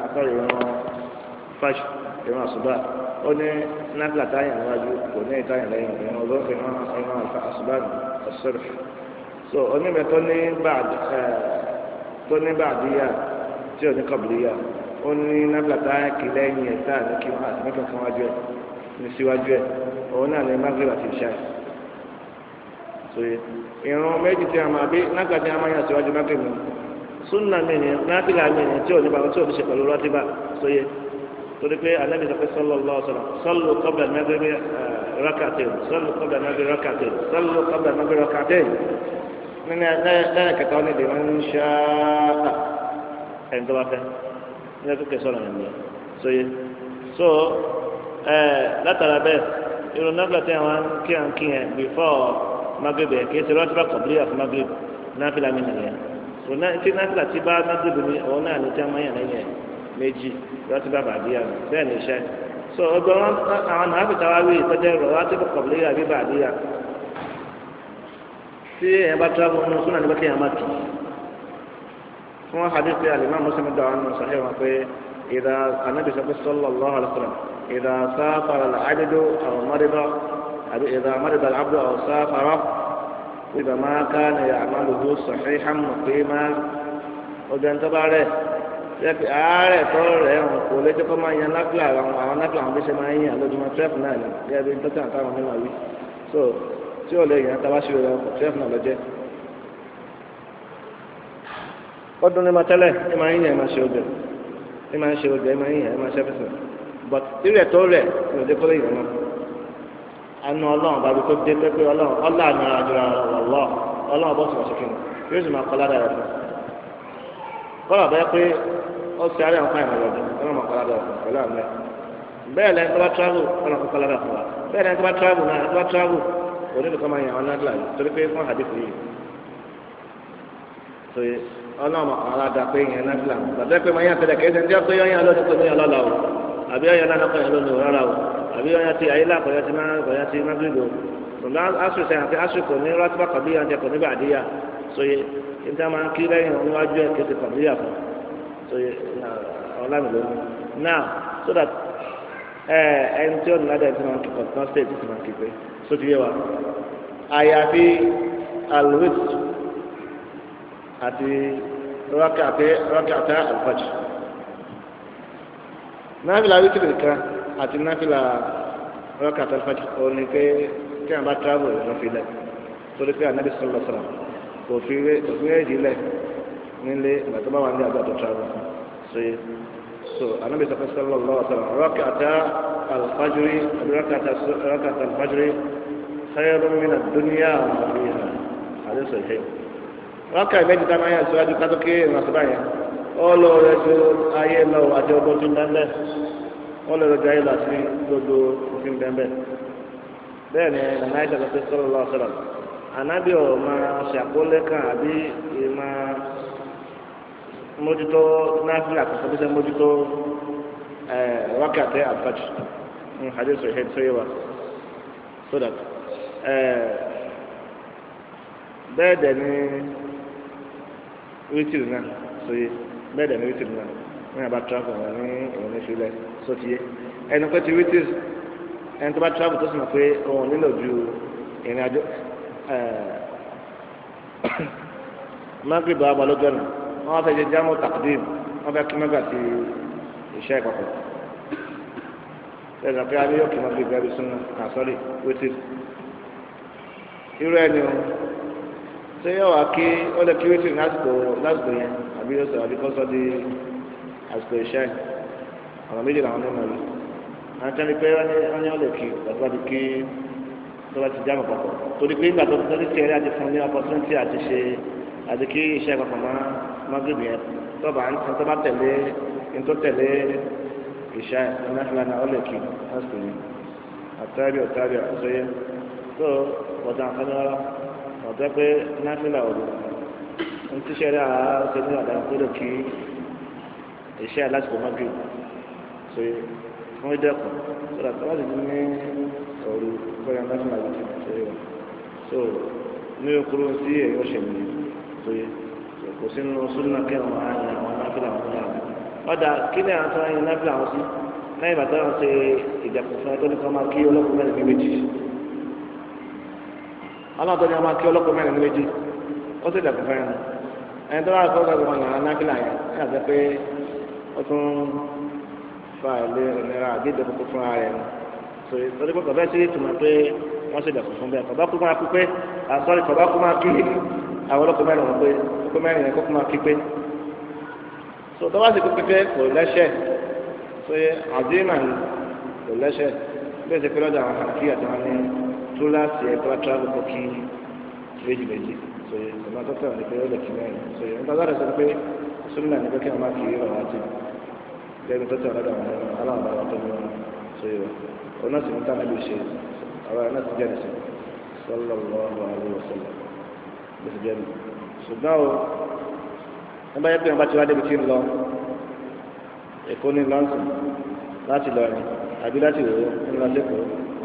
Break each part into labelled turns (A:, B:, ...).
A: akọ́rọ̀ ìran fáṣ ìran àṣùbà ó ní náfìlà táyà níwájú kò ní ìtayà lẹ́yìn ìran ọlọ́fẹ́ ìran àṣùbà ọ̀sọ̀rọ̀ so onímọ̀ tó ní bàdíyà tí ò ní kọ̀bìlíyà ó ní náfìlà táyà kì lẹ́yìn ẹ̀ táà ní kí wọ́n àti mẹ́kàn fún wájú ẹ̀ ní síwájú ẹ̀ òun náà ní magrib àti ìṣá ẹ̀ ìran méjì tí a máa bí náfìlà tí a máa yàn síwájú magrib mi sunna mi ni náfìlà mi ni tí ò ní bàbá tí ò ní ṣe pẹ̀lú rọ́tíbà sóye torí pé Ànábì sọ pé sallallahu alaihi wasallam sallu qabla al-maghrib rak'atayn sallu qabla al-maghrib rak'atayn sallu qabla al-maghrib rak'atayn nínú lẹ́yìn kẹta ní ìdènà ń ṣá ẹni tó bá fẹ́ ní ẹkú kẹsàn-án rẹ̀ nìyẹn sóye so látara bẹ́ẹ̀ irun náfìlà tí àwọn kí yẹn before magrib yẹn kì í ṣe rọ́tíbà kọ̀bílì àti magrib náfìlà mi nìyẹn so tí náfìlà tí bá magrib ní òun náà ní tí a máa yàn lẹ́yìn ẹ̀ méjì rọ́tíbà bàdíyà bẹ́ẹ̀ ní iṣẹ́ so ọgbọ́n àwọn náà fìtà wá wí ìtọ́jú rọ̀ wá tí kọ̀bílì àbí bàdíyà tí èèyàn bá tíráàbù nínú súnà nígbà kéèyàn má tù fún hadith pé alimá Muslim dọ̀ wọn sahih wọn pé ìdá anábì sọ pé sallallahu alaihi wasallam ìdá sáfàrà al-abdu aw marida àbí ìdá marida al-abdu aw sáfàrà ìdá máa kana ya'maluhu sahihan muqiman ọgbẹ́ni tó bá rẹ̀ ṣe pé àárẹ̀ tó rẹ̀ hàn kò lè jẹ́ kó máa yan náfìlà àwọn náfìlà àwọn bí ṣe máa ń yàn lójúmọ́ 12 náà ni gẹ́gẹ́ bí tó tẹ̀ àtàwọn nínú àwí so tí o lè yàn tàbá ṣe rẹ ọkọ twelve náà lọ́jẹ́ ọdún ní ma tẹ́lẹ̀ ẹ máa ń yàn ẹ máa ṣe ọbẹ̀ ẹ máa ń ṣe ọbẹ̀ ẹ máa ń yàn ẹ máa ṣe ẹfẹsẹ̀ but irẹ̀ tó rẹ̀ ní òde kọ́lé yàn náà àna ọlọ́run bá bí tó dé pé ọlọ́run àná àjọra ọlọ́run bọ́ sọ̀rọ̀ ṣèkìnnì yóò sì máa kọ́ ládàá rẹ̀ fún kọ́lá bẹ́ẹ̀ pé ó ṣe àárẹ̀ nǹkan ìmọ̀ lọ́dún ọlọ́run máa kọ́ ládàá rẹ̀ pẹ̀lú àmì bẹ́ẹ̀ lẹ́yìn tó bá travel ọlọ́run kọ́ ládàá fún wa bẹ́ẹ̀ lẹ́yìn tó bá travel náà tó bá travel onílù kan máa yàn wọn náà torí pé fún àdìsí yìí so ọlọ́run alága pé yàn náà fìlà gbàdúrà pé máa yàn tẹ́lẹ̀ kẹ́sẹ̀ ní ọ̀pẹ́ yàn lọ́dún tó ní ọlọ́la o àbí ọ̀yàn náà kọ́ yàn lónìí rárá o àbí ọ̀yàn ti àyílá kọ̀yà ti mágídò ṣùgbọ́n aṣọ ìṣẹ̀yìn àti aṣọ kò ní rátìbá kọ̀bíyà ń jẹ kò ní bàdíyà so yẹ níta máa ń kí lẹ́yìn níwájú ẹ̀ kéde kọ̀bíyà fún so yẹ ọ̀làmì lónìí now so that ẹni tí ó ní ládàá ti máa ń kí kọ̀tán state ti máa ń kí pé so ti yé wa àyàfi alwit àti rákàtà alfajr náfìlà wítìrì kan àti náfìlà rákàtà alfajr òní pé kí wọn bá travel lọ́fíìlẹ̀ torí pé Ànábì sallallahu alaihi wasallam kò fi rédí lẹ̀ nílé ìgbàtọ́ bá wà ní àgbà tó travel so Ànábì sallallahu alaihi wasallam rákàtà alfajr àbí rákàtà alfajr خير من الدنيا وما فيها هذا صحيح wákà ìbẹ́jì tá a máa yàn síwájú kátó kí èèyàn àṣìbá yẹn ó lọ rẹ ju ayé lọ àti ọgbọ́n tó ń bẹ́ẹ̀ ó lọ rẹ ju ayé lọ àti gbogbo òfin bẹ́ẹ̀ bẹ́ẹ̀ ni nàná ìjà lọ sí sallallahu alaihi wasallam ànábì ọ̀ máa ṣàkólé kan àbí máa mójútó náfìlà àkọ́kọ́ bí sẹ́ mójútó wákà tẹ àfàjù hadith sahih sọ́yẹ́ wa so that bẹ́ẹ̀ dẹ̀ ni wítìrì náà sóye bẹ́ẹ̀ dẹ̀ ni wítìrì náà ní àbá travel wọn ní ìwọ̀n ní ìfilẹ̀ sótìyé ẹni pé ti wítìrì ẹni tó bá travel tó sì mọ̀ pé òun nílò ju ìrìn àjò magrib bá balójọ́ nù wọ́n fẹ́ jẹ jámọ́ takdim wọ́n fẹ́ kí mẹ́gbà ti iṣẹ́ ìpapọ̀ ẹ̀sìn àpẹẹrẹ alẹ́ yóò kí magrib bẹ́ẹ̀ bí súnmọ́ àsọ́rí wítìrì irú ẹni o ṣé yóò wá kí ó lè kí wítìrì lásìkò yẹn àbí yóò sọ àbí kọ́sọ́ di àsìkò iṣẹ́ ọ̀nà méjì làwọn ní mọ̀lẹ́ àwọn tí wọ́n ti pé wọ́n ní ó lè kí ọ̀sọ́ di kí tó bá ti jáàmù papọ̀ torí pé nígbà tó ti tẹ̀lé àti fún ní opportunity àti ṣe àti kí iṣẹ́ papọ̀ máa magrib yẹn tó bá tẹ̀lé tẹ̀lé iṣẹ́ ìnáfíà ó lè kí lásìkò yẹn àtàbí àṣọyẹ tó ọ̀dà àkànlọ́wọ́ ọ̀dọ́ pé náfìlà ọ̀dọ́ ń tíṣẹ́ rẹ̀ ṣe ní ọ̀dà ìpínlẹ̀ kí iṣẹ́ alásìkò magrib ṣe fún ìdẹ́kùn sọ̀rọ̀ tó wà lè ní ọ̀rù kọ́ya náfìlà ọ̀dọ́ ṣe wà so ní okòrò sí èyí ọ̀ṣẹ̀ mi ṣe kò sínú súnà kẹwọn àyàn àwọn náfìlà ọ̀dọ́ ọ̀dà kí ni àwọn tó ń yan nábìlà wọn sí lẹ́yìn ìgbà tó ń ṣe ìjàpọ̀ fún ẹ tó ní kọ́ máa kí ọlọ́kùnrin mẹ́rin ní méjì ọlọ́run tó ní ọmọ kí ọlọ́kùnrin mẹ́rin ní méjì ó sì dàpọ̀ fún ẹni tó bá kọ́ ọ̀gá wọn yàrá nábìlà yẹn ní àti pé ó tún fa ilé ìnira àdéhùn kókó fún ara rẹ̀ so torí pé kọ̀ọ̀bẹ́ sí ìtumọ̀ pé wọ́n sì dàpọ̀ fún bẹ́ẹ̀ kọ̀ọ̀bá kú máa kú pé àsọ̀rí kọ̀ọ̀bá kú máa kí àwọn ọlọ́kùnrin mẹ́rin wọn pé ọkùnrin mẹ́rin yẹn kó kú máa kí pé so tọ́wá sì kú pípé kò lẹ́sẹ̀ so àdéhùn kò lẹ́sẹ̀ bẹ́ẹ̀ sì pé lọ́dọ̀ àwọn àkí àtàwọn ní túláàsì ẹ̀kọ́ tíráàlù kọ́ kí méjì so ìgbà tó tẹ̀wọ̀n ní pé ó lè kí mẹ́rin so ìgbà tó rẹ̀ sọ pé súnmọ́ ní pé kí wọ́n máa kí ìrọ̀ wá sí lẹ́nu tó tẹ̀wọ̀n lọ́dọ̀ àwọn aláàbàwà tó ní wọn so ìwà ọ̀nà sì ń tán níbi ìṣe àwọn ẹ̀nà ti jẹ́ ìṣe sallallahu alaihi wasallam ló ti jẹ́ mi ṣùgbọ́n o wọ́n bá yẹ pé wọ́n bá ti wá débi tí ń lọ èkó ní lọ́nsìn láti lọ ní àbí láti wò ó ń lọ sí èkó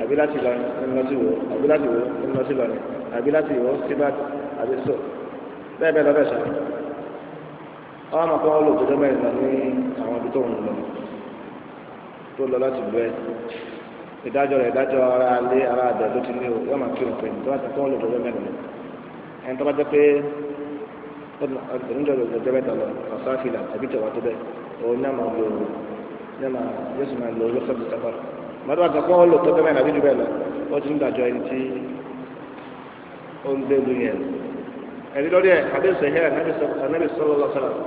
A: àbí láti lọ ń lọ sí wò ó àbí láti wò ó ń lọ sí lọ ní àbí láti wò ó sí bá àbí so bẹ́ẹ̀ bẹ́ẹ̀ lọ́bẹ̀ sọ àwọn ọmọ kan lò tó jẹ́ mẹ́rin lọ ní àwọn ibi tó ń lọ tó lọ láti lọ ẹ̀ ìdájọ́ rẹ̀ ìdájọ́ ara alẹ́ ara àdẹ̀ ló ti ní o yóò máa kí òun pẹ̀lú tó bá ti kọ́ lò tó jẹ́ mẹ́rin lọ ẹni tó bá jẹ́ pé oníjọ́ lò tó jẹ́ mẹ́ta lọ ọ̀sán fìlà àbí tẹ̀wá tó bẹ́ẹ̀ òun ní àmà lò ní àmà yóò sì máa lò lọ́sọ̀ tó sáfà mọ́tò àti kọ́ lò tó jẹ́ mẹ́rin àbí jù bẹ́ẹ̀ lọ ó ti ń dájọ́ ẹni tí ó ń gbé lu yẹn ẹ̀rí lórí ẹ̀ àdéhùn ẹ̀hẹ́ ànábì sallallahu alaihi wasallam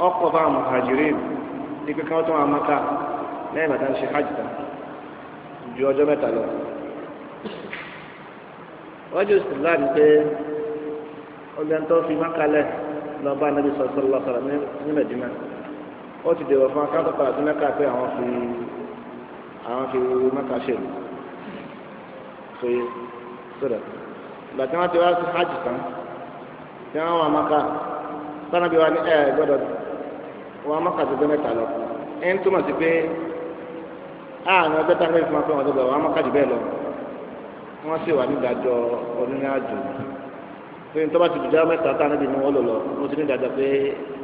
A: ọkọ̀ bá muhajirin ní pé káwọn tó wà Mákà lẹ́yìn bàtà ń ṣe hajj tán ju ọjọ́ mẹ́ta lọ. wọ́n jù sílá ní pé ọgbẹ́ tó fi Mákà lẹ̀ lọ bá ànábì sallallahu alaihi wasallam ní Mẹ́dínà ó ti dèwọ̀ fún akáńtó padà sí Mákà pé àwọn fi Mákà ṣe lù sóyè sódà gbàtí wọ́n ti wá sí hajj tán tí wọ́n wà Mákà sanabi wa ni gbọ́dọ̀ wọn Mákà tó gbé mẹ́ta lọ ẹ ń túmọ̀ sí pé ààrùn ọjọ́ táwọn ìfúnma pé wọn tó gbọ́ wọn Mákà jù bẹ́ẹ̀ lọ wọ́n sì wà nídàájọ́ onírìn àjò pé ní tó bá ti dùjá mẹ́ta táwọn ẹbí ni wọ́n lò lọ wọ́n ti ní ìdájọ́ pé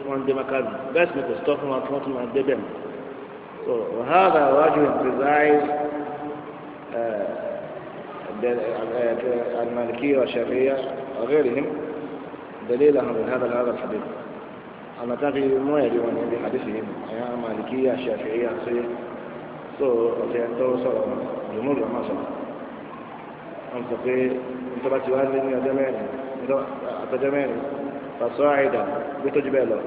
A: wọ́n ń dé Mákà jù bẹ́ẹ̀ sì ni kò sítọ́ fún wọn kí wọ́n tún máa dé bẹ̀ mọ́ so wàhálà wájú ìpèsáì المالكية والشافعية وغيرهم دليلهم من هذا الحديث أما تابي مو يليون بحديثهم يا مالكية شافعية so ọ̀sẹ̀yẹntọ́ sọ̀rọ̀ jùmúrù ọmọ sọ̀rọ̀ wọ́n sọ pé nítorí tí wàá lé ní àtọ́jọ́ mẹ́rin pàṣọ àìdá gbé tójú bẹ́ẹ̀ lọ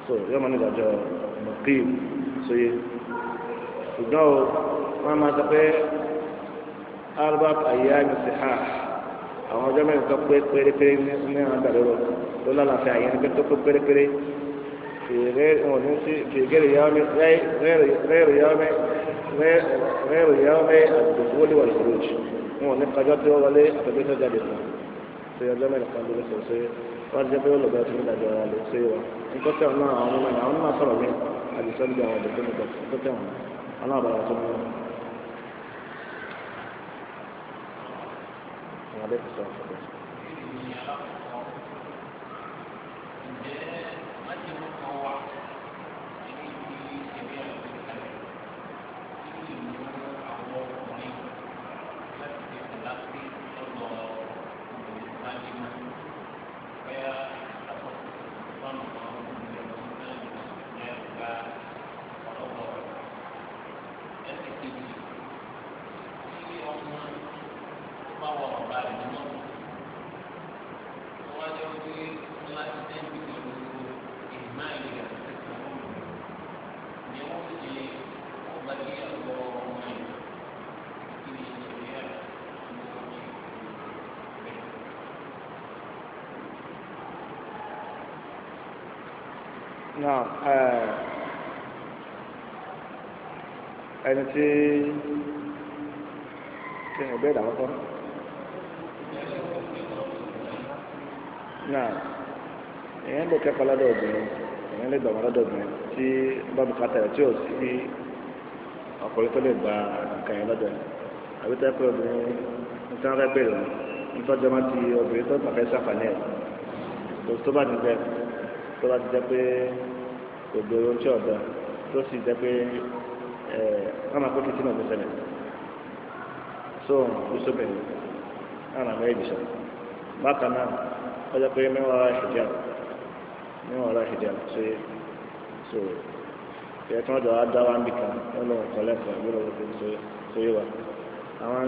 A: so yóò máa ní ìdájọ́ mọ̀kìm sóye ṣùgbọ́n o wọ́n máa sọ pé albert ayélujára ti ha àwọn ọjọ́ mẹ́rin tó pé pérépéré ní àwọn àgbàdo ló lálàáfíà yẹn ní pé tó pé pérépéré في غير يوم الدخول والخروج wọn ní kájọ tí wọn wọlé àtẹgbẹ tó jáde fún ṣe ọjọ́ mẹ́rin kan lórí ṣe wọn jẹ pé olùgbà tó ní ìdájọ́ ara lè ṣe wa nítorí tẹ ọ̀nà àwọn ọmọ náà àwọn náà sọ̀rọ̀ mi àdìsọ́ níbi àwọn ọ̀dọ́ tó ní ìdájọ́ tó tẹ̀ wọn àwọn àbàlà tó ní wọn. náà ẹni tí kí ni ìbéèrè àkọ́kọ́ náà èèyàn lè kẹ́kọ̀ọ́ lọ́dọ̀ obìnrin èèyàn lè gbàgbọ́ lọ́dọ̀ obìnrin tí bá bùkátà rẹ̀ tí ò sí ọkùnrin tó lè gba nǹkan yẹn lọ́dọ̀ àbí tẹ́ pé obìnrin nítorí wọn fẹ́ bèrè wọn nítorí ọjọ́ máa ti obìnrin tó bá fẹ́ sàfàní ẹ̀ tó bá ti jẹ́ pé kò gbèrò tí ọ̀dọ́ tó sì jẹ́ pé wọ́n máa kó kìtì náà tó ṣẹlẹ̀ so ìṣòbẹ̀rẹ̀ náà nà méjì sọ bákan náà wọ́n jẹ́ pé mẹ́wàá hijab ṣe so ìyẹn tí wọ́n jọ dá wa níbi kan wọ́n lọ kọ́ lẹ́kọ̀ọ́ ìgbọ́dọ̀ wọ́n fi so yé wa àwọn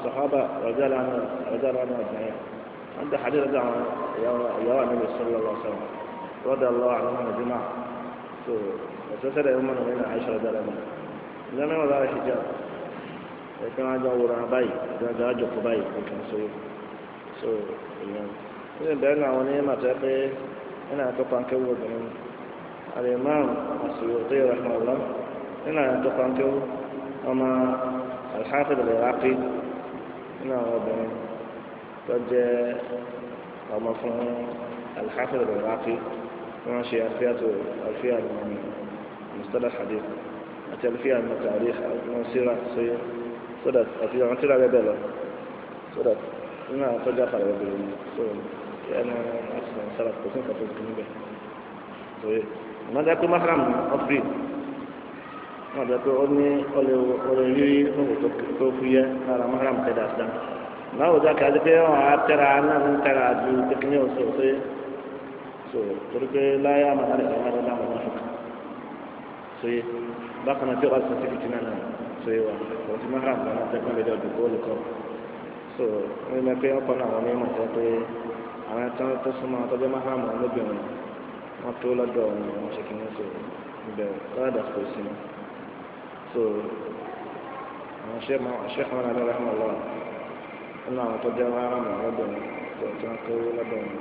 A: sàhábà rọjá lánàá ọ̀gbìn yẹn wọ́n dá hadith lọ́dọ̀ àwọn ìyàwó àmì sallallahu alaihi wasallam rọ́dà lọ́wọ́ àwọn ọmọ ìdí náà so ẹ̀sẹ̀ sẹ́dẹ̀ ẹ̀rọ mọ́nà nínú àìsàn rọjá lánàá ìjọba mẹ́wàá lára hijab ẹ̀kẹ́ wọn jọ wòran báyìí ìjọba àjọkọ̀ báyìí nǹkan so ìyẹn ní ìbẹ̀rẹ̀ náà àwọn onímọ̀ tó yẹ pé nínú àtọ́kọ̀ akẹ́wò obìnrin الإمام السيوطي رحمه الله هنا تقنته وما الحافظ العراقي هنا وبن فجاء ومفهوم الحافظ العراقي ماشي ألفية من مصطلح الحديث ألفية من التاريخ من سيرة صدق ألفية من سيرة بيبلة صدق هنا فجاء قال بيبلة يعني أصلا سلف قسم فتوى كنبه wọ́n dẹ́ pé mahram ọ̀fìn wọ́n dẹ́ pé ó ní ọlẹ́ rírí ohun tó fi yẹ lára mahram tẹ̀ dáadáa náà dẹ́ ká pé wọ́n á tẹ̀ra náà ń tẹ̀ra ju kékeré ọ̀sẹ̀ ọ̀sẹ̀ so torí pé láyé àmàlà rẹ̀ máa ń dáhùn wọn fún so yẹ bákan náà tí wọ́n á sọ sí fìtínà náà so yẹ wa wọ́n ti mahram náà tẹ̀ pé ọdún kó lè kọ́ so wọ́n yẹ pé ọkọ̀ náà wọ́n ní ìmọ̀ tẹ́ pé àwọn ẹ̀tọ́ tó súnmọ́ àtọ́jọ́ mahram wọn lóbìnrin wọ́n tó lọ́dọ̀ wọn ṣe kí wọ́n so ibẹ̀ lọ́dà kò sí mi so àwọn ṣẹ́kọ̀ọ́ náà lọ́wọ́ ẹ̀hún ọlọ́wọ́ nínú àwọn tó jẹ́ wọn rán lọ́dọ̀ wọn tó tí wọ́n tó lọ́dọ̀ wọn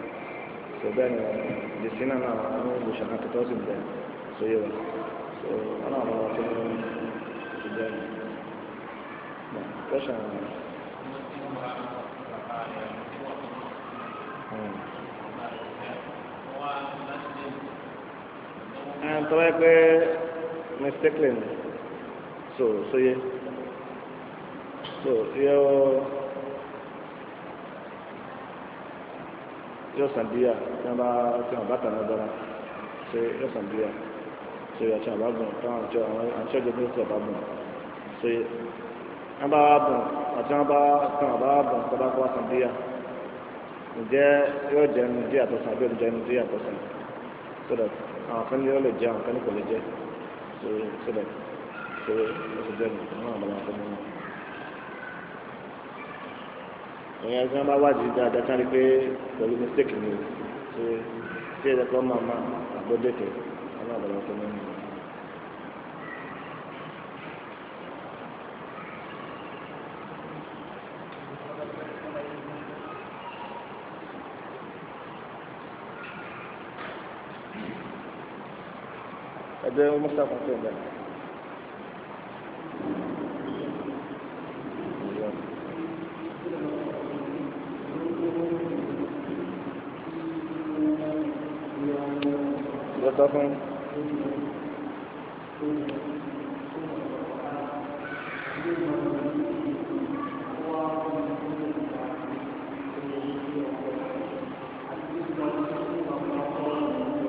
A: so bẹ́ẹ̀ ni ìdísí náà náà àwọn olùṣọ́ náà tó sì bẹ̀ so yé wa so wọn náà wọn tó ní ìjẹ́ mi question tọ́wọ́ pé mistakenly so yé so yóò sàn bíyà tí wọ́n bá tàn án dára so yóò sàn bíyà so yóò tí wọ́n bá gùn táwọn àti ọjọ́ bí wọ́n bá gùn so yé wọ́n bá gùn àti wọ́n bá gùn tó bá kọ́ sàn bíyà ǹjẹ́ yóò jẹ́ ní díẹ̀ àtọ̀sán àbí yóò jẹ́ ní díẹ̀ àtọ̀sán so that àwọn kan ní ó lè jẹ àwọn kan ní kò lè jẹ so that so ó sì jẹ nìkan náà lọ́wọ́ tó mú wọn. ìyẹn ẹgbẹ́ wọn bá wádìí dáadáa kárí pé pẹ̀lú mistake ni ṣe tí ẹ̀jẹ̀ kan máa àgbọ̀dẹ̀kẹ̀ náà lọ́wọ́ tó mú wọn. ẹgbẹ́ mustapha tó ń bẹ. ìjọba fún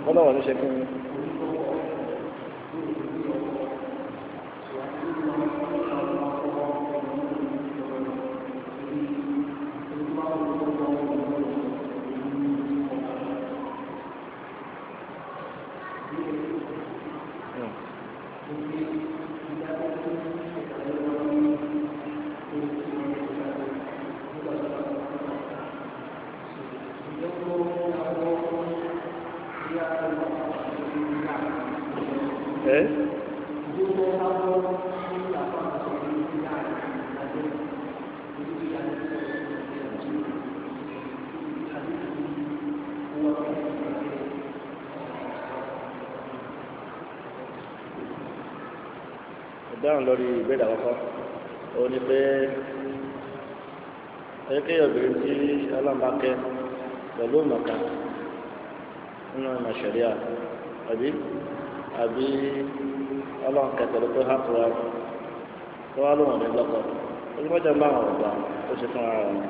A: wọ́n náà wà ní ṣe kí ni. dáhùn lórí ìbéèrè àkọ́kọ́ ó ní pé ẹ̀yẹ́kẹ́yọ̀ obìnrin tí ọlọ́mọba kẹ́ pẹ̀lú ìmọ̀ká nínú ìmọ̀ ṣẹ̀ríà àbí ọlọ́nkẹ́ pẹ̀lú pé hàpùrà tó wá lóhùn ní lọ́kọ̀ ojúmọ́jà ń bá àwọn ọ̀gbà tó ṣe fún ara rẹ̀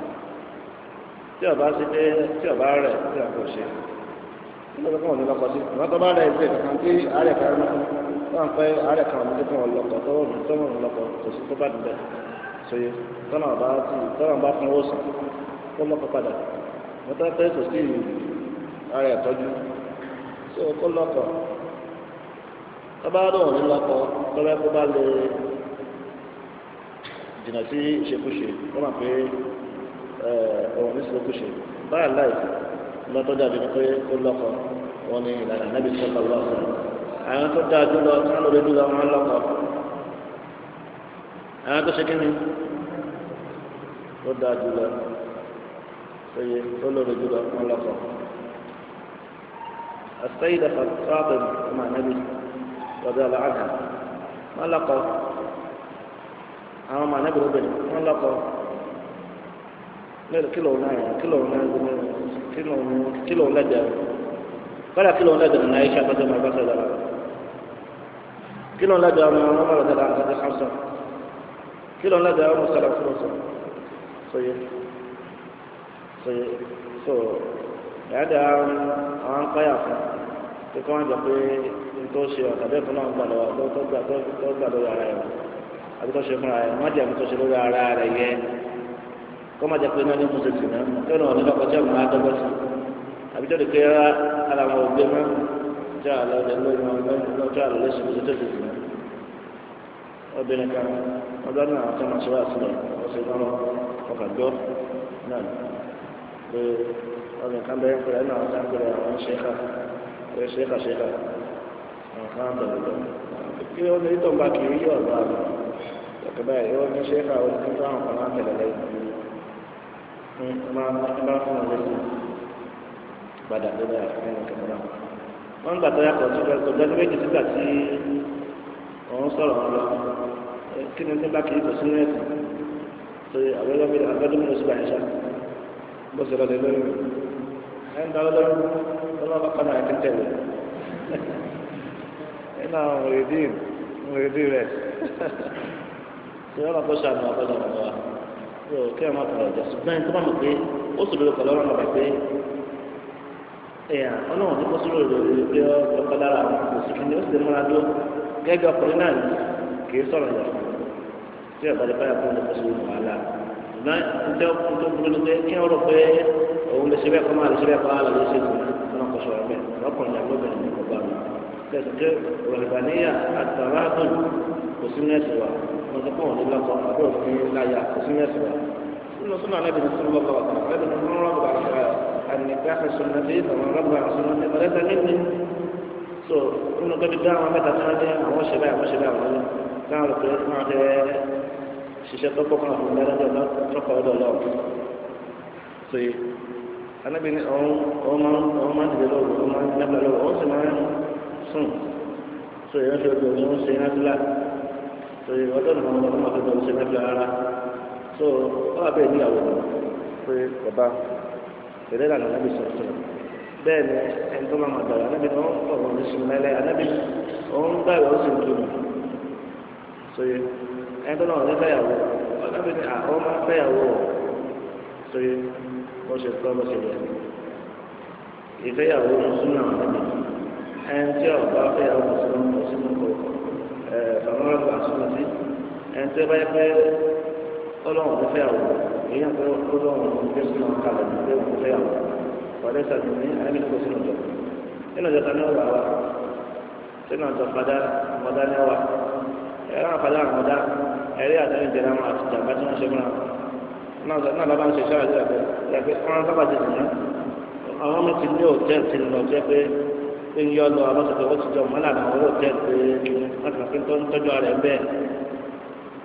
A: tí ọba sí pé tí ọba rẹ̀ tí a kò ṣe lọ́dọ̀ kan ò ní lọ́kọ̀ sí ìwọ́n tó bá rẹ̀ ṣe kankan tí àárẹ̀ kan wọ́n pẹ́ àárẹ̀ kan ọ̀dún tó wọn lọ́kọ̀ tó wọn lọ́kọ̀ kò sí tó bá dùn bẹ́ẹ̀ sọye tọ́nà bá fún owó sàn kó lọ́kọ̀ padà wọ́n tó pẹ́ kò sí àárẹ̀ tọ́jú so kó lọ́kọ̀ tó bá dùn ní lọ́kọ̀ tó bá kó bá lè jìnnà sí ìṣekúṣe wọ́n máa pé òun ní ìṣekúṣe báyà láì lọ́tọ́ dàbí ni pé ó lọ́kọ̀ wọn ní ìlànà nábì sọ́kọ̀ lọ́sọ̀ àwọn tó dáa jùlọ tí wọ́n lórí jùlọ wọn lọ́kọ̀ àwọn tó ṣe kí ni ó dáa jùlọ péye ó lórí jùlọ wọn lọ́kọ̀ السيدة فاطمة مع النبي رضي الله عنها ما لقوا àwọn ọmọ anabi obìnrin wọn lọkọ kílò lẹjẹ kọlá kílò lẹjẹ nínú ayé sábàjọ máa bá sọ dára kílò lẹjẹ ọmọ ọmọ rẹ dára àti hamsa kílò lẹjẹ ọmọ sọlá fúlọsọ sọyẹ so yàtọ̀ àwọn akọyà fún kíkọ́ wọn jọ pé nítorí ṣe ọ̀tàbẹ́ fún náà gbà lọ́wọ́ tó gbà lórí ara ẹ̀ àbí tó ṣe fúnra ẹ̀ wọ́n jẹ́ àbí tó ṣe lórí ara rẹ̀ yẹ kọ́ máa jẹ́ pé náà ní mú sèṣì náà tó náà ní lọ́kọ̀ tí ọ̀nà àdọ́gbọ́ sí àbí tó lè pé ara wọn ò gbé mọ́ tí àlọ́ lè lórí wọn lọ́wọ́ tí àlọ́ lè ṣe tó ṣe sí náà obìnrin kan wọ́n bá náà tó máa ṣe wá sílẹ̀ wọ́n ṣe náà ọkà gbọ́ náà pé obìnrin kan bẹ́ẹ̀ pẹ̀lú náà wọ́n pẹ̀lú àwọn ṣẹ́ka àwọn kan bẹ̀rẹ̀ lọ kí ó ní tó ń bá kiri yí ọ̀dọ́ àlọ́ kẹbẹ yóò ní ṣẹ́ka oníkó àwọn kan máa tẹ̀lé lẹ́yìn máa fún wọn lẹ́sìn padà lórí àfihàn kẹfẹ́ náà wọ́n gbà tó yàtọ̀ tó fẹ́ tó dẹ́nu méjì sígbà tí òun sọ̀rọ̀ wọn lọ kí ni tó bá kiri kò sínú ẹ̀sìn tó abẹ́dọ́ mi ló sì bá yẹn ṣá bó ṣe lọ lé lórí ẹ̀ ń dá lórí ọlọ́wọ́ kan náà ti tẹ̀lé ẹ̀ náà wòrìdì rẹ̀ ìyá ọkọ ṣàánú ọgbọdọ ọgbọ wa yóò kí ẹ má tọrọ ọjà ṣùgbọ́n tó bá mọ̀ pé ó sì lórí ọkọ̀ lọ́rùn ọ̀bẹ pé ẹ̀yà ọlọ́run tó kó sí lórí rẹ̀ pé ọkọ̀ lára àwọn oṣù kìíní ó sì lè múra dó gẹ́gẹ́ ọkùnrin náà kì í sọ̀rọ̀ yà tí ọ̀gá lè báyà fún ọkọ̀ sí lórí wàhálà ṣùgbọ́n níta ọkùnrin tó burú ni pé kí wọ́n rò pé òun lè ṣe bẹ́ẹ̀ kọ́ máa lè ṣe bẹ́ẹ̀ kọ́ á lè ṣe ìgbìmọ̀ ọkọ̀ sọ̀rọ̀ bẹ́ẹ̀ ọkùnrin àgbọ̀bẹ̀rẹ̀ ní ọgbà mi tẹ̀síkẹ́ rọ̀lẹ́bàníyà àtàràdùn kò sí nẹ́ẹ̀sì wa wọ́n ti pọ̀ ní lọ́kọ̀ àbí òfin láyà kò sí nẹ́ẹ̀sì wa nínú súnà náà bìí sọ́nù lọ́kọ̀ ọ̀tún ẹ̀dùn fún rọ́bà àníkàfẹ́ sunnati àwọn rọ́bà sunnati ọ̀rẹ́ta níbi so nínú tó fi dá àwọn mẹ́ta tí wọ́n ní àwọn ṣẹlẹ̀ àwọn táwọn rò pé wọ́n fẹ́ ṣiṣẹ́ tó pọ̀ kan fún ìdájọ́ lọ́kọ̀ ọ̀dọ̀ lọ́wọ́ so yìí anábì ní ọ̀hún máa ń dìde lọ́wọ́ ọ̀hún máa ń dábàá lọ́wọ́ ọ̀hún sì máa ń sùn so yẹn fi ọdún ọ̀hún ṣe náfìlà so yìí ọdún ọ̀hún ọ̀hún máa fi ọdún ṣe náfìlà rárá so wọ́n abẹ́ ìníyàwó pé bàbá tẹ̀lé lànà anábì sọ̀tún bẹ́ẹ̀ ni ẹni tó máa ma dàrú anábì ní wọ́n fọ̀ wọ́n ní sùn lẹ́lẹ́ anábì ọ̀hún báyìí ó sì ń tóbi so yìí ẹni tó náà wọ́n ní fẹ́yàwó anábì ní àwọn máa fẹ́yàwó so yìí wọ́n ṣe tọ́ bọ́ ṣe yẹ ìfẹ́yàwó súnà anábì ẹni tí ọba fẹ́yàwó sínú fàmọ́rọ́ àsúnà sí ẹni tí ó bá yẹ pé ọlọ́run tó fẹ́yàwó èyí àti ọlọ́run tó gbé sínú kalẹ̀ ní pé òun fẹ́yàwó wọlé sàbí ní ẹni tó sínú jọ nínú ìjọba ní ọ̀rọ̀ àwa sínú ọjọ́ padà àmọ́dá ní ọwà ẹ̀rọ àpàdé àmọ́dá ẹ̀rí àtẹ̀yìn jẹ̀rẹ̀ àwọn àti ìjàmbá tí wọ́n ṣe múra náà lọ́ba ń ṣe iṣẹ́ àti ẹ̀fẹ́ wọn sábà ti dùn àwọn ọmọ ti ní òtẹ́ẹ̀lì ti lọ jẹ́ pé ń yọ lọ àwọn ọ̀sẹ̀ tó ti jọ mọ́lá àwọn òtẹ́ẹ̀lì pé wọ́n ti máa fi ń tọ́jú ara ẹ̀ bẹ́ẹ̀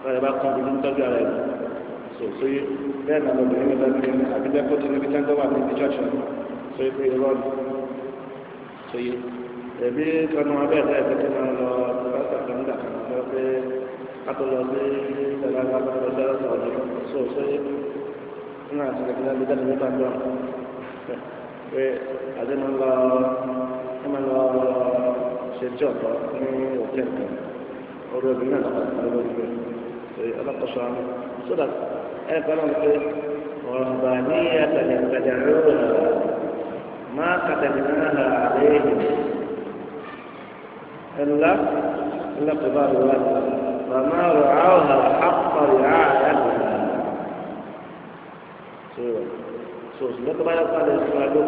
A: wọ́n bá kún un tọ́jú ara ẹ̀ so bẹ́ẹ̀ náà lọ́bìnrin nígbà tí ní àbíjẹ́ kó ti níbi tí wọ́n wà níbi chọ́ọ̀chì so pé irọ́ ni so yé ẹ̀bí kanu abẹ́ ẹ̀dá ẹ̀dá tí wọ́n lọ pásítọ̀ kan nígbà kan lọ pé kátó lọ sí ìdàgbà lápapọ̀ so yé nínú àti ìdàgbà nígbà tí wọ́n bá ń lọ pé àti máa lọ ṣe tí ọ̀tọ̀ ní òtẹ́ẹ̀lì kan orí obìnrin náà lọ́pàá lórí rẹ̀ ọlọ́pàá àmì so that ẹ kọ́ náà pé ọ̀rọ̀mbà ní àtàlẹ̀ ìtajà lóòrò ما كتبناها عليهم إلا قبال الوالد فما رعوها حق رعايتها. Sebab banyak kali selalu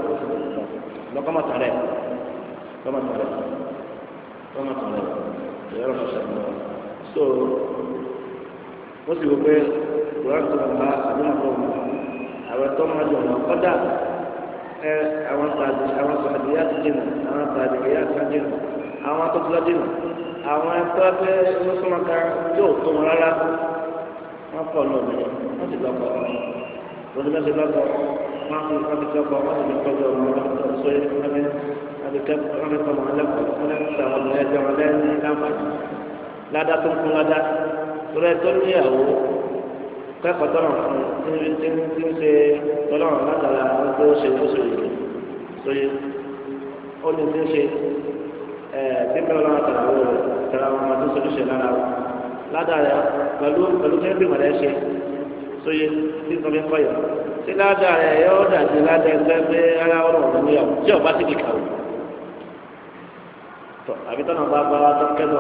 A: lọ́kọ́ máa tọ̀rẹ́ ìyá ọ̀rọ̀ ṣàmì wọn. So wọ́n sì wò pé kùrán tó ń bá àdúrà tó ń bá àwọn tó máa jọ wọn kọ́dà àwọn sàdì yá ti jìnnà àwọn sàdì yá ti jìnnà àwọn tó ti lọ jìnnà àwọn ẹ̀tọ́ pé wọ́n súnmọ́ ká yóò tó wọn rárá wọ́n pọ̀ ní òmìnira wọ́n sì lọ́kọ̀ lórí mẹ́sẹ̀ lọ́kọ̀ wọ́n fi kọ́kọ́ wọ́n sì fi kọ́kọ́ ọmọ wọn tó ń sọ yìí wọ́n fi kọ́ wọn lẹ́kọ̀ọ́ wọ́n fi sọ àwọn ẹ̀jẹ̀ wọn lẹ́yìn láǹfààní ládàá tó ń kún ládàá lórí ẹ̀tọ́ níyàwó kẹ́kọ̀ọ́ tọ́lọ̀ fún tí ń ṣe tọ́lọ̀ látara ọgbẹ́ ó ṣe sóye ó ní tí ń ṣe pípẹ́ ọlọ́run àtàràwọ̀ rẹ̀ tẹ̀ra wọn ọmọdé sojúṣe lára wọn ládàá pẹ̀lú tí ń bí mọ̀lẹ́ ṣe sóye tí nǹkan fi ń kọ́yọ̀ tí ládàá rẹ̀ yóò dàbí ládàá ẹgbẹ́ pé ara ọ̀rọ̀ ọ̀rọ̀ níyàwó tí ọba ti kìkà wò tọ́ àbí tọ́nà bá bá wa tọ́ kẹ́lọ́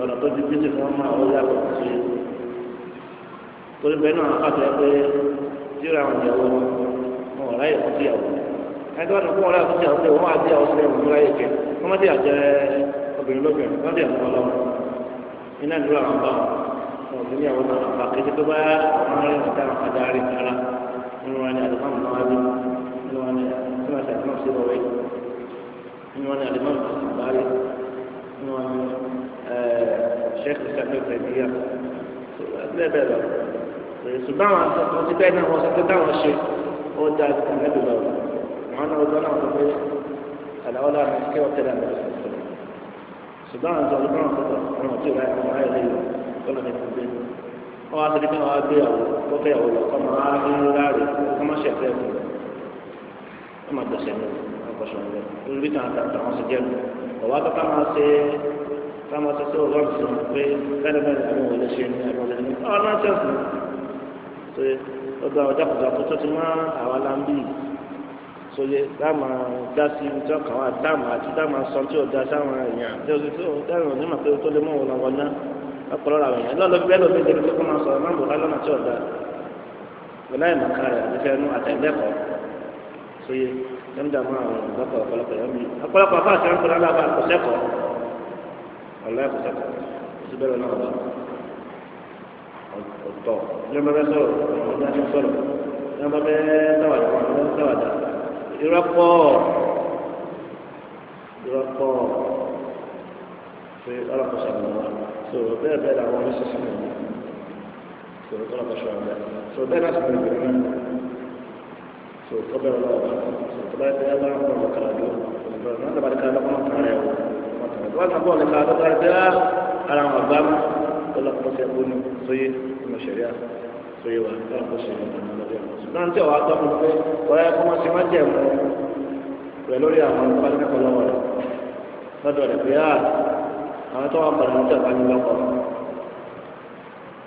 A: ọ̀nà tó di bísí fún ọmọ àwọn yàgò sóye torí bẹ́ẹ̀ náà àpàtẹ pé tíra àwọn ìyàwó wọn ò ráyè fún tíyàwó ẹgbẹ́ wọn kó wọn ráyè fún tíyàwó pé wọ́n á tíyàwó sílẹ̀ wọn ráyè kẹ wọ́n má tíyà jẹ obìnrin lóbìnrin wọ́n tíyà fún ọlọ́run iná ìlú àwọn bá wọn ò sí níyàwó náà àpá kété tó bá àwọn ará ìwọ̀n táwọn padà rí ara nínú wọn ni àdìmọ́mù náà wá bí nínú wọn ni sínú àti àdìmọ́mù sí wọ́wé nínú wọn ni àdìmọ́mù sí bàárì nínú wọn ni ṣẹ́ẹ̀kì sàkẹ́kẹ́ ìdíyà bẹ́ẹ̀ bẹ́ẹ̀ lọ ṣùgbọ́n àwọn àtọ́kùn ti bẹ́ẹ̀ náà wọ́n sọ pé táwọn ṣe ó da ẹ̀mẹ́bí lọ wọn náà ọjọ́ náà sọ pé àlàó láàrin kí wọ́n tẹ̀lé àmì ọ̀sẹ̀ sọ̀rọ̀ ṣùgbọ́n àwọn àjọ ọdún náà sọ̀tọ̀ àwọn ọ̀tí ìwà ẹ̀kọ́ ayé lè lọ lọ́nà ní ìpínlẹ̀ wọ́n wá síbi kí wọ́n wá gbé ìyàwó tó fẹ́ ìyàwó lọ kọ́ máa rí láàrin kọ́ máa ṣẹ̀fẹ́ ẹ̀kọ́ wọ́n máa gbẹ̀sẹ̀ ní ọkọ̀ṣọ́ rẹ̀ lórí bí kan àtàwọn ṣe jẹ́ ọ̀wá tó ká máa ṣe sí ọlọ́run sí wọn pé bẹ́ẹ̀ bẹ́ẹ̀ àwọn òwò lè ṣe ní àwọn ọ̀lẹ́ni ọ̀nà ṣẹ́fù ṣe ọgbà ọjà kùtà tó ti máa àwọn alámbì sóye dáàmà dá sí ibi tí ọkàn wà dáàmà àti dáàmà sọ tí ò dá sáwọn èèyàn tí ó ti tó dáàmà onímọ̀ pé tó lè mú òun lọ́wọ́ ná ọ̀pọ̀lọpọ̀ àwọn èèyàn lọ́lọ́ bẹ́ẹ̀ lómi débi tó kọ́ máa sọ máa ń bò ká lọ́nà tí ò dá pẹ̀lú àyè màkà rẹ̀ àti fẹ́ẹ́ nú àtẹ̀lẹ́kọ̀ọ́ sóye lẹ́mdà máa àwọn ìgbàpọ̀ ọ̀pọ̀lọpọ̀ yẹn mi ọ̀pọ̀lọpọ̀ afá àti ẹ̀ńkọ́ lábà àkọsẹ́kọ̀ọ́ ọ̀lẹ́kọ̀ọ́sẹ́kọ̀ọ́ síbẹ̀rẹ̀ náà wà ọ̀tọ̀ lẹ́mọ̀bẹ́ sọ̀rọ̀ ọ̀dọ́ ní sọ̀rọ̀ lẹ́mọ̀bẹ́ sáwàdà ìrọ́pọ̀ pé ọlọ́kọ̀ọ́sọ àwọn ọmọ sọ̀rọ̀ bẹ́ẹ̀ bẹ́ẹ̀ làwọn oníṣẹ́sí náà sọ̀rọ̀ ọlọ́kọ̀ọ́sọ àwọn ọmọ sọ̀rọ̀ bẹ́ẹ̀ náà sì ní ìgbìmọ̀ náà sọ̀rọ̀ tó bẹ́ẹ̀ lọ́wọ́ sọ̀rọ̀ bẹ́ẹ̀ bẹ́ẹ̀ bá ń pọ̀ lọ́kàrà lọ sọ̀rọ̀ náà lọ́ba ká lọ́kọ̀ máa kàrẹ̀ wọ̀ wọ́n ti bọ̀ lọ́kàrà lọ́kàrà bẹ́ẹ̀ ara wọn bá mú ọlọ́kọ̀ọ́sọ ẹ̀kọ́ ní sóyè ọmọ ṣẹ̀ríà sóyè wà ọlọ́kọ̀ọ́sọ náà tí ọ̀wá tọ́ fún pé ọ̀rẹ́ ẹ̀kọ́ máa ṣe má jẹ̀ mọ́ rẹ̀ lórí àwọn ìpàdé lọ́wọ́ rẹ̀ lọ́dọ̀ rẹ̀ pé àwọn tó wà pẹ̀lú ní ìjọba ní lọ́kọ̀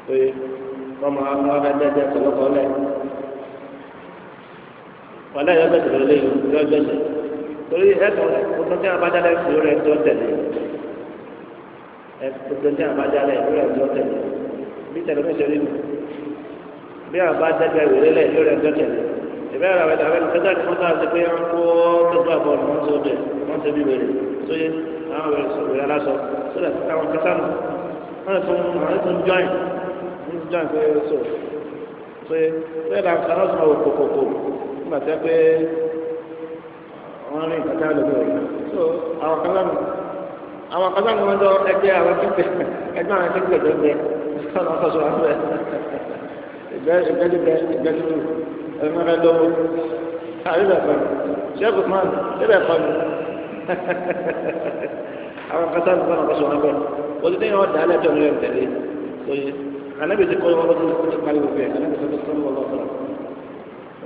A: pé wọ́n máa ń wá dẹ́dẹ́ pẹ̀lọ́kọ̀ lẹ̀ wọ́n lẹ́yìn ọgbẹ́sẹ̀ lórí ìlú ọgbẹ́sẹ̀ torí ẹ̀kọ́ tuntun tí a bá dálẹ̀ sí orí ẹ̀tọ́ tẹ̀lé tuntun tí a bá dálẹ̀ lórí ẹ̀tọ́ tẹ̀lé bí tẹ̀lé mi ṣe rí mi bí a bá dẹ́gbẹ́ ìwé lẹ̀ lórí ẹ̀tọ́ tẹ̀lé ìbẹ́ ara rẹ̀ àwọn ìfẹ́jà ni wọ́n tàbí pé wọ́n kó tẹ́tọ́ àbọ̀ wọ́n tó bẹ̀ wọ́n ti bí wèrè sóyè àwọn wèrè sọ̀rọ̀ aláṣọ sódà àwọn kẹsàn-án wọ́n tún join pé sóyè bẹ́ẹ̀ la kàn án sọ̀rọ̀ kòkòkò nígbà tẹ́ pé wọ́n rí ìkàtà lórí rẹ̀ so àwọn kẹsàn-án wọ́n jọ ẹgbẹ́ àwọn kíkẹ́ ẹgbẹ́ àwọn kíkẹ́ tó ń bẹ sọ̀rọ̀ sọ̀rọ̀ àwọn ìgbẹ́dúgbẹ́ ẹ̀mọ́ra lọ́wọ́ àríwá kan ṣẹ́gun máa ń lébẹ̀ kan ní àwọn kásá ní sọ́nà ọ̀ṣọ́ wọn bẹ̀ wọ́n ti dẹ́yìn ọ̀dà alẹ́ tó ń lé tẹ̀lé lóye anábì ti kọ́ wọn lọ́dún tó parí gbogbo ẹ̀ anábì tó tó ń bọ̀ lọ́sọ̀rọ̀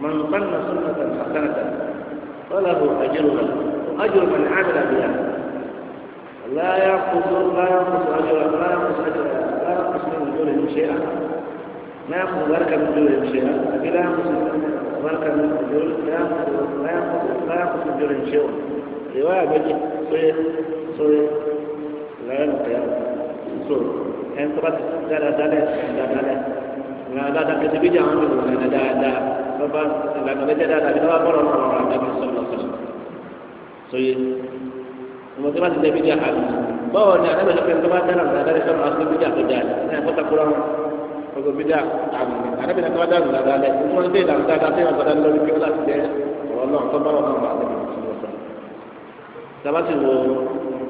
A: man sanna sunnatan hasanatan falahu ajruha ajru man amila biha la yanqusu min ujurihim shay'an ما يأخذ ذلك من دون شيئا إلى مسلم تبارك الأجور لا يأخذ أجور شيء رواية بيجي سوي لا ينقيا سوي أنت بس لا كتبي جامع من لا sebab lagu baca dah kita orang Nabi sallallahu alaihi wasallam. So kemudian ada bijak bahawa nak ada sekian tempat dalam ada seorang asli bijak bijak. Nah, kota kurang kalau bijak ada bila kau ada semua itu dah yang pada lalu kita dia Allah taala Nabi sallallahu alaihi wasallam. Sebab itu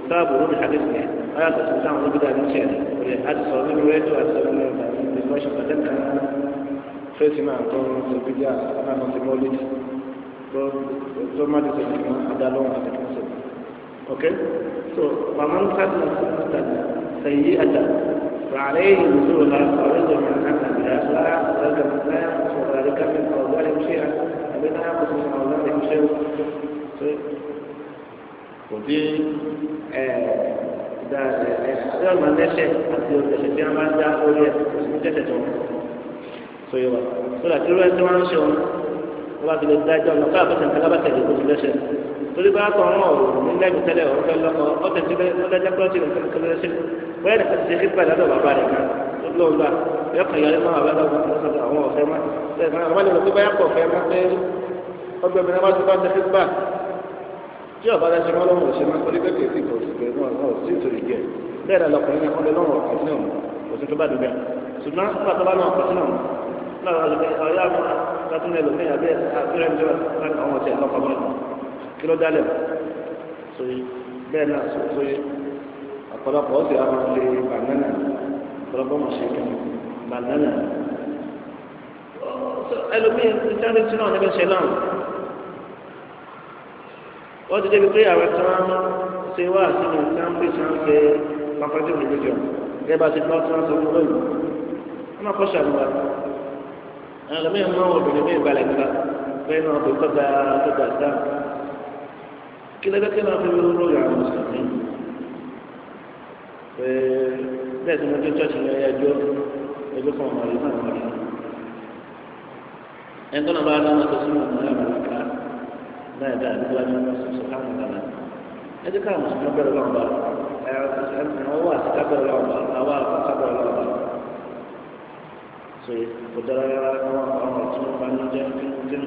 A: sahabat di hadis ni ayat tentang bijak ini oleh hadis orang itu ada seorang di masjid pada fẹ́sìmá tó ń ṣe bíjà náà ti mọ́lìdì tó má ti sọ̀rọ̀ kan adálọ́wọ́ àti kẹsàn. ok so màmá ń ká ní ọ̀sán sẹ́yí àjà ràlẹ́ ìlú la ọ̀rẹ́ tó máa ń ká nàbìyà láyà ọ̀rẹ́ náà sọ̀rọ̀ àríkà mi ọ̀gá rẹ̀ ṣe àbí náà kò sí ọ̀gá rẹ̀ ṣe kò dé ẹ̀ẹ́dẹ́gbẹ̀rún máa ń dẹ́sẹ̀ àti òṣèṣẹ́ tí wọ́n máa ń dá orí ẹ̀ kò sí tẹ̀sẹ̀ tó sọyẹ wa sọlá tí wọn ti wọn ń ṣe wọn wọn bá fi lè dájọ lọ káà fẹsẹ̀ nígbà tẹ̀lé kó ti lẹ́sẹ̀ torí bá tọ̀ wọn ọ̀rọ̀ nígbà tí tẹ́lẹ̀ ọ̀rọ̀ fẹ́ lọ́kọ̀ ọ̀tẹ̀ tí wọ́n dájọ́ pé ọtí nìkan tó lẹ́sẹ̀ wọ́n yẹn ti ṣe pẹ́ lọ́dọ̀ bàbá rẹ̀ kan tó lọ́wọ́ gbà yọ kàn yọrí máa bá lọ́wọ́ àwọn ọ̀fẹ́ má àwọn ènìyàn tó bá yà pọ̀ fẹ́ má pé ọgbẹ́ mi náà wá ti bá ṣe gbà tí ọ̀bá rẹ̀ ṣe má lọ́wọ́ ṣe má torí pé kèéfì kò sí pé wọ́n sì torí jẹ bẹ́ẹ̀ náà lọkùnrin náà wọ́n lé lọ́wọ́ ọ̀kọ̀ sínú kò sí tó bá dùn bẹ́ẹ̀ ṣùgbọ́n nígbà tó bá náà ọ̀kọ̀ sínú náà wọ́n lè ọ̀yá àwọn látún ẹlò ní àbí àbúrẹ́ ń jọ láti àwọn ọ̀tẹ̀ lọ́kọ̀ mọ́lẹ̀ kí ló dálẹ̀ sóyè bẹ́ẹ̀ náà sóyè ọ̀pọ̀lọpọ̀ ó sì àwọn ilé bànánà ọ̀pọ̀lọpọ̀ mọ̀ ṣe kí bànánà ẹlòmíì ìtàrí tí náà níbi ṣe náà wọ́n ti débi pé àwọn tí wọ́n ṣe wá sínú sáńpì tí wọ́n ṣe pàpàjọ́ ìgbẹ́jọ́ gẹ́gẹ́ bá ti gbọ́ tí wọ́n sọ fún lóyún wọ́n máa kọ́ ṣàlùwà ẹlòmíì mọ obìnrin mi balẹ̀ nípa pé náà tó tọ́jà sáà kí lẹ́gbẹ́ kí náà fi rúrú ìyàwó mùsùlùmí pé bẹ́ẹ̀ tí mo dé chọ́ọ̀chì ní ẹjọ́ fún ọmọ yìí náà wọ́n yìí ẹni tó náà bá dáná tó sínú ọmọ yàrá ká náà dáa ní wájú sọ̀sọ̀ káàmù dáná ẹjọ́ káàmù sọ̀rọ̀ bẹ̀rẹ̀ lọ́wọ́ bá àwọn wà sí kábẹ̀rẹ̀ lọ́wọ́ bá àwọn àkọ́kọ́ lọ́wọ́ bá so kudara orang itu pandai jangan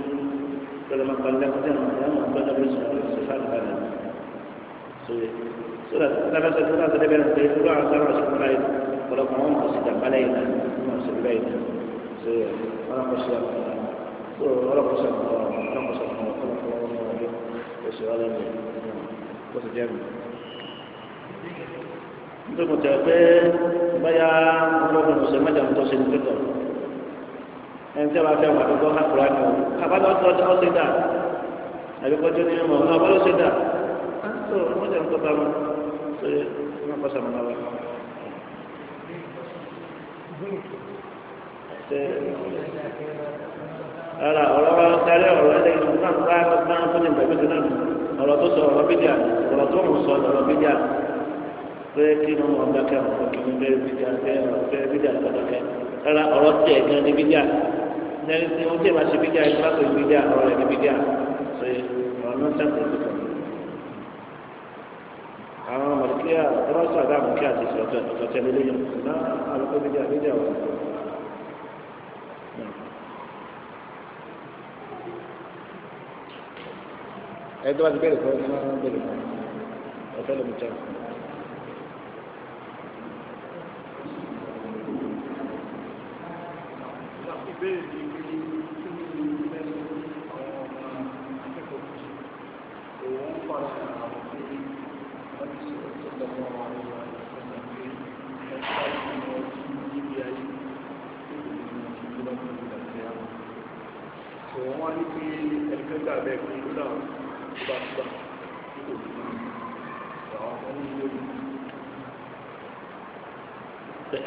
A: kalau mak pandai jangan pandai bersifat pandai so dah sudah ada beran itu asal sebenarnya kalau kamu sudah pandai masih baik so orang khusyuk orang khusyuk soalan ni khusyuk jangan untuk mencapai bayar orang bersama jangan terus itu ẹni tí a bá fẹ́ wà lọ́kọ́ hàkùrá ni o àbálọ́ ọ̀sẹ̀ ọ̀sẹ̀ dà àbíkọ́jọ́ ní ọmọ ọ̀nà àbálọ́ ọ̀sẹ̀ dà á tó wọ́n jẹ́ nǹkan bá wọn ṣe wọ́n kọ́ sàmúlá wa. ara ọ̀rọ̀ sáré ọ̀rọ̀ ẹlẹ́yìn náà bá tó ní ìgbàgbé tó náà ọ̀rọ̀ tó sọ ọ̀rọ̀ bíjà ọ̀rọ̀ tó ń sọ ọ̀rọ̀ bíjà pé kí ni wọ́n bá kẹ́ ọ̀rọ̀ kí ni bẹ́ẹ̀ bíjà lọ́dọ̀kẹ́ ara ọ̀rọ̀ tiẹ̀ gan ni bíjà lẹ́yìn tí wọ́n tí ìwà ṣe bíjà ìgbà tó bíjà ọ̀rọ̀ ẹ̀ ní bíjà ṣe ọ̀rọ̀ náà ṣàkóso tó kàn. àwọn mọ̀lẹ́kíyà ọlọ́sọ̀ àdáàmú kí àti ìṣọ̀tẹ̀ lélẹ́yìn náà àlùkò bíjà wà. ẹgbẹ́ wa ti bẹ̀rẹ̀ fún ẹ máa ń bẹ̀rẹ̀ fún ọ̀fẹ́ lómi jẹun.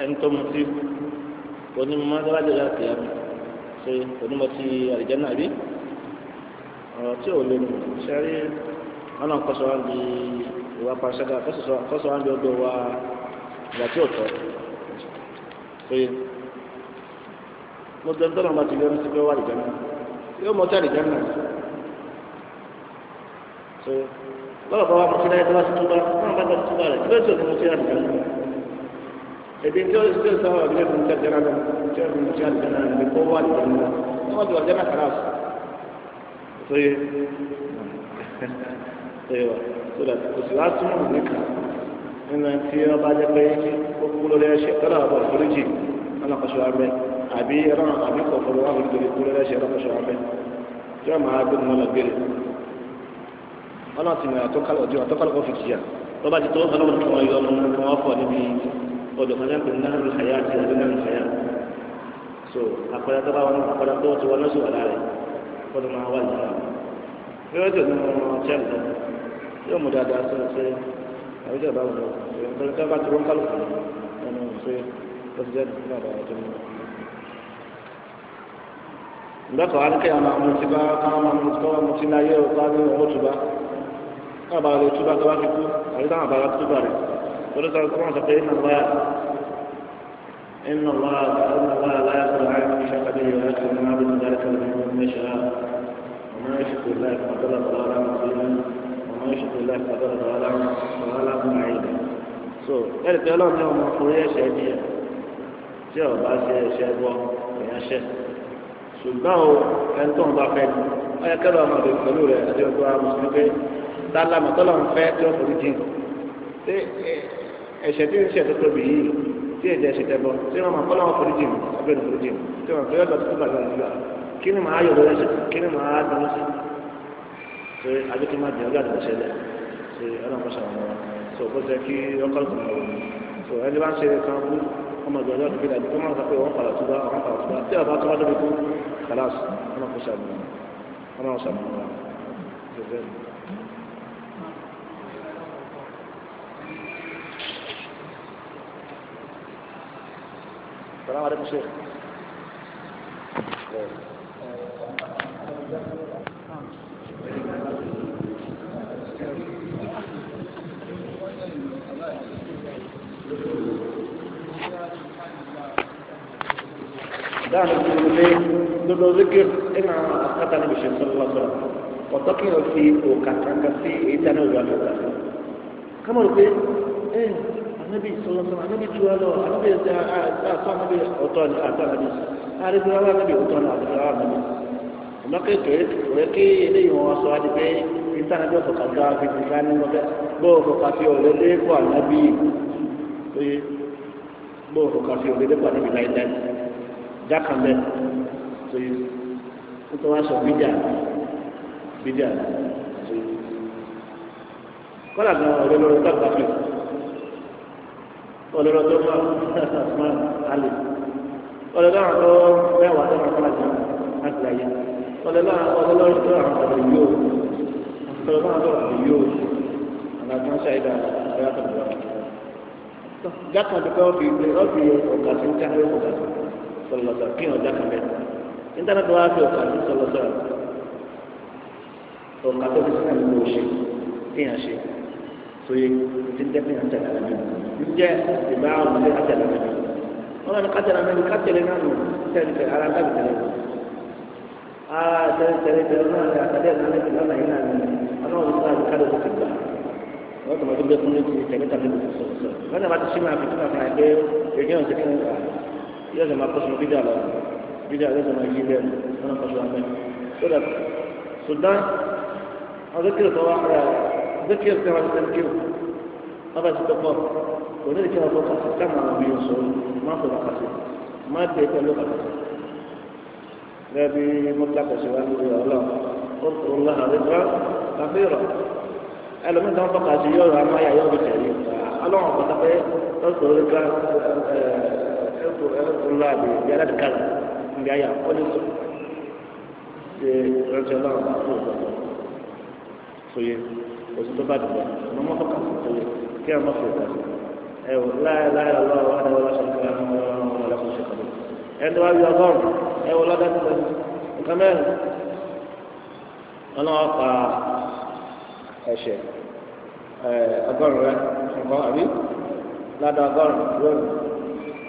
A: ẹni tó mu sí onímọ̀ dáwájú láti yá mi ṣe onímọ̀ sí àlìjáná rí ọ̀rọ̀ tí ò lè mú sẹ́rí wọn náà kọ́sọ̀ wọn di ìwà pàṣẹdà kọ́sọ̀ wọn di ọdọ wa ìgbà tí ò tọ́ ṣe mo dẹ́n tó náà bá ti yọ ní sí pé wà àlìjáná yóò mọ jáde jẹ́ náà so lọ́wọ́ bá wa mọ̀ sí láyé tó bá ti túbà náà bá ti túbà rẹ̀ tí bẹ́ẹ̀ tó ní mo ti jáde jẹ́ náà èdè tí ó ti sáwọ́ ọ̀gbìn ẹ̀dùn tí a jẹ́ náà tí ó ti jáde jẹ́ náà ní kó wà ní ìlú náà wọ́n ti wà jẹ́ náà kàrà so yẹ so that kò sì wá túmọ̀ nìkan nínú tí wọ́n bá jẹ́ pé ó kú lórí ẹ̀ṣẹ̀ tọ́lá ọ̀bọ̀ ìforíjì ọlọ́kọ̀ṣọ́ abẹ́ àbí ẹ̀rọ àbí kọ̀ọ̀fọ̀rọ̀ wà lórí kú lórí ẹ̀ṣẹ̀ ọlọ́kọ̀ṣọ́ abẹ́ tí wọ́n máa gbé wọn lọ gbére ọlọ́run ti mọ̀ àtọ́kálọ̀ fi jìyà tó bá ti tó ọlọ́run kí wọ́n yọ ọmọ kí wọ́n fọ̀ níbi odò kan náà pé náà ló ṣàyà àti àdó náà ló ṣàyà so àpẹẹrẹ tó bá wọn àpẹẹrẹ tó ti wọn lọ́sùn wà lára rẹ̀ kọ́dọ̀ máa wà yìí bí wọ́n ti mú ọ̀chẹ́ nǹkan yóò mú dáadáa sí ṣe àwùjọ ìbáwọ̀ lọ ìrìn tó bá ti wọ́n kálukú ẹnu ṣe ó ti jẹ́ náà dáadáa tó mú. ìgbàkọ̀ wá ní kéèyàn máa mú ti bá káwọn máa mú ti kọ́ mú ti láyé o bá ní owó tuba káwọn bá lè tuba tó bá fi kú àbí táwọn bá yà tuba rẹ̀ lórí sọ kọ́ wọn sọ pé إن الله لا يقبل عنه شيئا به ويكفر ما بين ذلك لمن يشاء وما يشرك بالله فقد ضل ضلالا مبينا وما يشرك بالله فقد ضل ضلالا بعيدا. ẹ̀rì pé ọlọ́run ní ọmọ ọkùnrin ẹ̀ṣẹ̀ ní ẹ̀ tí ọ̀ bá ṣe ẹ̀ṣẹ̀ bọ́ èèyàn ṣẹ̀ ṣùgbọ́n o ẹni tó ń bá fẹ́ ni ọyẹ kẹlẹ́ ọmọ ọdún pẹ̀lú rẹ̀ àti ọgbà mùsùlùmí pé sálámà tọ́lọ́run fẹ́ tí ó forí jìn ṣé ẹ̀ṣẹ̀ tí ń ṣẹ̀ tó tóbi yìí tí èdè ẹ̀ṣẹ̀ tẹ̀ bọ́ tí wọ́n máa kọ́ láwọn forí jìn abẹ́rẹ́ forí jìn tí wọ́n fẹ́ lọ́ọ́ tó bàjẹ́ nígbà kí ni màá yọ̀ lọ́wọ́ ẹ̀ṣẹ̀ kí ni màá dùn sí ṣe àbíkí má jẹ́ ọgá àdìgbò ṣẹlẹ̀ ṣe ọlọ́run ṣàwọn ọmọ so kó jẹ́ kí ọkọ̀ tó mọ̀ wọn so ẹni bá ń ṣe kan fún ọmọ ìjọ ọjọ́ ìgbéga tó máa ń sọ pé wọ́n padà túbá wọ́n padà túbá tí ọba tó wá débi kú kàlás ọlọ́run kó ṣàmì wọn ọlọ́run ṣàmì wọn ṣe bẹ́ẹ̀ ni. السلام عليكم شيخ. دعنا نقول ذكر إن أتى النبي صلى الله عليه وسلم وتقي في وكان في إتناول هذا كما رأيت النبي صلى الله عليه وسلم النبي جواله النبي أتى النبي أطال أتى النبي أعرف هذا النبي أطال هذا النبي لكن كي إليه هو سؤال بي إنسان النبي فقط في مكان بو فقط في أولده والنبي بو فقط في أولده والنبي لا يدان jákàn bẹ so yìí nítorí wọn sọ bídíà so yìí kọ́lá gan ọ̀rẹ́ lọ́rọ́ tó gbà fún ọ̀rẹ́ lọ́rọ́ tó máa alẹ́ ọ̀rẹ́ lọ́rọ́ tó mẹ́wàá tó máa kọ́lá gan láti láyé ọ̀rẹ́ lọ́rọ́ tó àwọn ọ̀rẹ́ yóò ọ̀rẹ́ lọ́rọ́ tó àwọn yóò àgbàdo ń ṣàyẹ̀dá ọ̀rẹ́ àtọ̀gbà jákàn tó kọ́ fi ọ̀gá sí ń jáde ọ̀gá sí sọlọsọ kí n ọjà kan bẹ íńtánẹ́ẹ̀tì wa fi ọkà sí sọlọsọ ọkà tó fi sínú àlùkò ṣe kéèyàn ṣe sóye ti ń dẹ́kun yàn tẹ̀lé àlẹ́ mi ń jẹ́ ìbá àwọn ọmọdé kátẹ̀lé àlẹ́ mi wọn náà ní kátẹ̀lé àlẹ́ mi kátẹ̀lé náà nù tẹ̀lé ara ń dábì tẹ̀lé tẹ̀lé náà ní àtàlẹ́ àlẹ́ mi lọ́nà yìí náà ní ọlọ́run ní sáà kádé tó ti gbà wọ́n tó máa tó gbé fún mi tẹ̀lé tàbí sọ̀rọ̀ wọ́n náà bá ti ṣí máa fi tó máa fi hàn pé èyí ò ń sèké yóò sọ ma kọsùn bídà lọ bídà yóò sọ ma yí lẹ́nu wọn kọsùn amẹ so that Sudan wọn zikiri tó wà rẹ zikiri tó wà lẹsẹ zikiri wọn bá ti tó pọ kò ní ìkíni ọkọ kàṣẹ káma àwọn yóò sọ má sọ ma kàṣẹ má dé pẹ̀lú kàṣẹ bẹ́ẹ̀ bí mọtò kàṣẹ wà lórí ọlọ ó tó ń lọ àdéhùn kàfíìrọ ẹlòmíì tó ń fọ kàṣẹ yóò rà má yà yóò fi tẹ̀lé ọlọ́run kọ́ta pé ó sọ orí ká الله بجلد كذا من جاية كل رجل الله مأخوذ صحيح وستبادل ما فقط صحيح كيف مفروض أيوة لا إله إلا الله وحده ولا شريك له ولا كل شيء قدير عندما يظهر أيوة لا ده كمان أنا أقع شيء أقرر أبي لا ده أقرر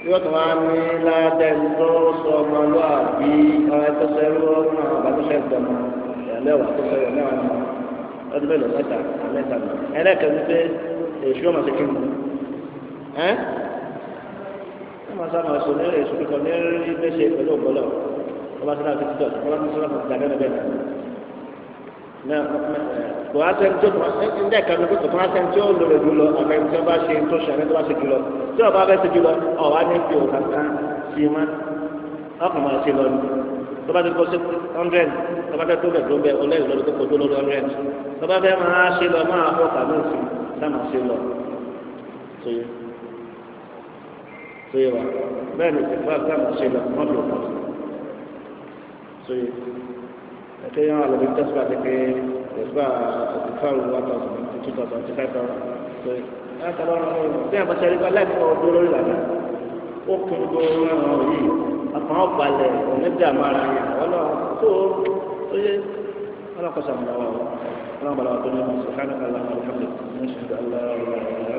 A: yóò tún wá ní ládẹ́nu tó sọ ọmọlúwàbí ọ̀rẹ́ tó sẹ́rú ọ̀nà àbátúnṣe gbọ̀nà ìyàlẹ́wà tó sẹ́rú ẹ̀lẹ́wà náà ọdún mélòó mẹ́ta ẹlẹ́kẹ̀ẹ́ ní pé èṣù ọmọ ṣe kí n ẹ́ ẹ máa sábà sọ ní èṣù kíkọ ní ilé ṣe pẹ̀lú ògbọ́lọ̀ ọba tí náà ti tọ̀ ọba tí sọ́nà fún ìdàgbẹ́ náà bẹ́ẹ̀ náà kò wá sẹ́ni tó ń dẹ́ka ní kò tó wá sẹ́ni tó lò rẹ̀ jùlọ àbẹ̀ni tí wọ́n bá ṣe tó ṣàlẹ́ tó bá ṣe jùlọ tí ọba bẹ́ẹ̀ ṣe jùlọ ọ̀wá ní fi òkà kan sí i má ọkàn máa ṣe lọ ní tó bá ti kó sí 100 tó bá fẹ́ tó bẹ̀ tó bẹ̀ ọlẹ́yìn lọ́dún tó kọjú lórí 100 tó bá fẹ́ máa ṣe lọ máa fọ́ ọkà náà sí sáà ṣe lọ sóyè wa bẹ́ẹ̀ ni ìfẹ́ sáà ṣe lọ wọ́n lò pọ̀ sóyè ẹ̀kẹ́ yẹn wà lórí tẹ́síwá kékeré tẹ́síwá ìfáàrù 1,000 2,000 5,000 sóyè láti lọ́wọ́ bí a bá ṣe rí bá láì fún ọdún lórí ìlànà ó kún gbogbo àwọn yìí àpamọ́ balẹ̀ onídàámọ́ ara yẹn ọlọ́ tó sóyè ọlọ́kọ̀ọ́sà mọ̀ wá wọn ọlọ́kọ̀ọ́sà mọ̀ wá tó ní ọmọ sọ̀kánì kàlá ọmọ ìfọ̀lẹ̀ ní ṣùgbọ́n aláwọ̀